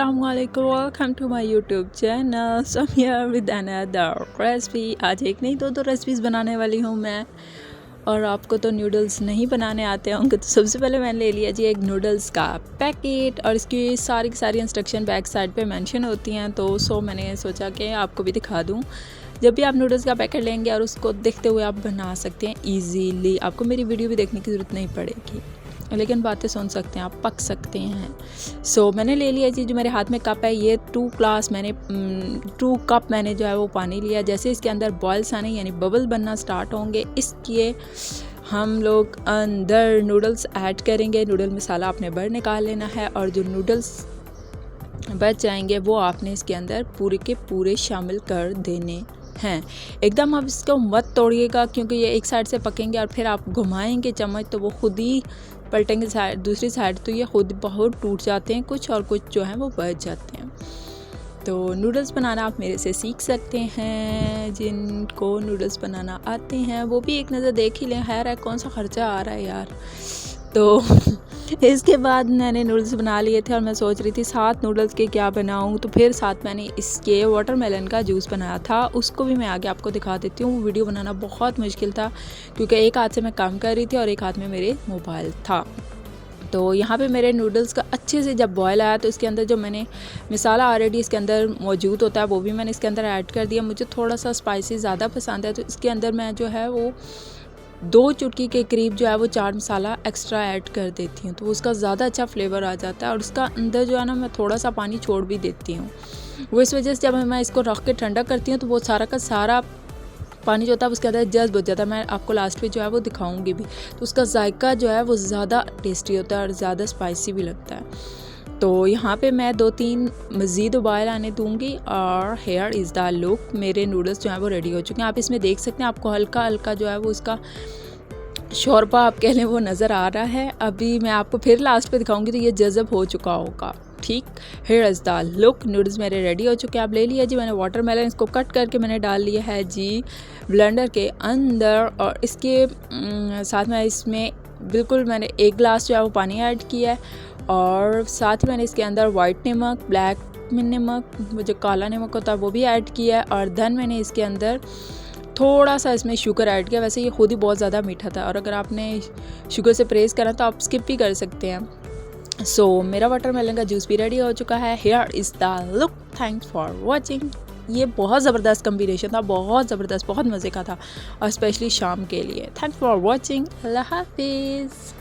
Assalamualaikum, welcome to my YouTube channel. So I'm here with another recipe. आज एक नहीं दो रेसिपीज़ बनाने वाली हूँ मैं। और आपको तो नूडल्स नहीं बनाने आते होंगे, तो सबसे पहले मैंने ले लिया जी एक नूडल्स का पैकेट और इसकी सारी की सारी इंस्ट्रक्शन बैक साइड पे मेंशन होती हैं। तो मैंने सोचा कि आपको भी दिखा दूँ। जब भी आप नूडल्स का पैकेट लेंगे और उसको देखते हुए आप बना सकते हैं ईजीली। आपको मेरी वीडियो भी देखने की ज़रूरत नहीं पड़ेगी, लेकिन बातें सुन सकते हैं, आप पक सकते हैं। मैंने ले लिया जी, जो मेरे हाथ में कप है ये 2 कप मैंने जो है वो पानी लिया। जैसे इसके अंदर बॉयल्स आने यानी बबल बनना स्टार्ट होंगे, इसके हम लोग अंदर नूडल्स ऐड करेंगे। नूडल मसाला आपने बाहर निकाल लेना है और जो नूडल्स बच जाएंगे वो आपने इसके अंदर पूरे के पूरे शामिल कर देने हैं। एकदम आप इसको मत तोड़िएगा, क्योंकि ये एक साइड से पकेंगे और फिर आप घुमाएंगे चम्मच तो वो खुद ही पलटेंगे दूसरी साइड, तो ये खुद बहुत टूट जाते हैं कुछ, और कुछ जो है वो बच जाते हैं। तो नूडल्स बनाना आप मेरे से सीख सकते हैं। जिनको नूडल्स बनाना आते हैं वो भी एक नज़र देख ही लें। खैर है, कौन सा ख़र्चा आ रहा है यार। तो इसके बाद मैंने नूडल्स बना लिए थे और मैं सोच रही थी साथ नूडल्स के क्या बनाऊं, तो फिर साथ मैंने इसके वाटरमेलन का जूस बनाया था। उसको भी मैं आगे आपको दिखा देती हूँ। वो वीडियो बनाना बहुत मुश्किल था, क्योंकि एक हाथ से मैं काम कर रही थी और एक हाथ में मेरे मोबाइल था। तो यहाँ पे मेरे नूडल्स का अच्छे से जब बॉयल आया, तो इसके अंदर जो मैंने मसाला ऑलरेडी इसके अंदर मौजूद होता है वो भी मैंने इसके अंदर ऐड कर दिया। मुझे थोड़ा सा स्पाइसी ज़्यादा पसंद है, तो इसके अंदर मैं जो है वो 2 चुटकी के करीब जो है वो चाट मसाला एक्स्ट्रा ऐड कर देती हूँ, तो उसका ज़्यादा अच्छा फ्लेवर आ जाता है। और उसका अंदर जो है ना, मैं थोड़ा सा पानी छोड़ भी देती हूँ। वो इस वजह से जब मैं इसको रख के ठंडा करती हूँ तो वो सारा का सारा पानी जो होता है उसके अंदर जज्ब हो जाता है। मैं आपको लास्ट में जो है वो दिखाऊंगी भी। तो उसका जायका जो है वो ज़्यादा टेस्टी होता है और ज़्यादा स्पाइसी भी लगता है। तो यहाँ पे मैं 2-3 मज़ीद उबाल आने दूंगी और हेयर इज़ द लुक। मेरे नूडल्स जो है वो रेडी हो चुके हैं। आप इसमें देख सकते हैं, आपको हल्का हल्का जो है वो उसका शोरबा आप कह लें वो नज़र आ रहा है। अभी मैं आपको फिर लास्ट पे दिखाऊंगी तो ये जज़ब हो चुका होगा। ठीक, here is the look. Noodles मेरे रेडी हो चुके हैं। आप ले लिया जी, मैंने वाटरमेलन इसको कट करके मैंने डाल लिया है जी ब्लेंडर के अंदर। और इसके साथ में इसमें बिल्कुल मैंने 1 गिलास जो है वो पानी ऐड किया है, और साथ ही मैंने इसके अंदर वाइट नमक, ब्लैक नमक, जो काला नमक होता है वो भी ऐड किया है। और देन मैंने इसके अंदर थोड़ा सा इसमें शुगर ऐड किया। वैसे ये खुद ही बहुत ज़्यादा मीठा था, और अगर आपने शुगर से परहेज़ करना तो आप स्किप भी कर सकते हैं। मेरा वाटरमेलन का जूस भी रेडी हो चुका है। Here is the look. Thanks for watching. ये बहुत ज़बरदस्त कम्बिनेशन था, बहुत ज़बरदस्त, बहुत मज़े का था, और स्पेशली शाम के लिए। Thanks for watching. अल्लाह हाफिज़।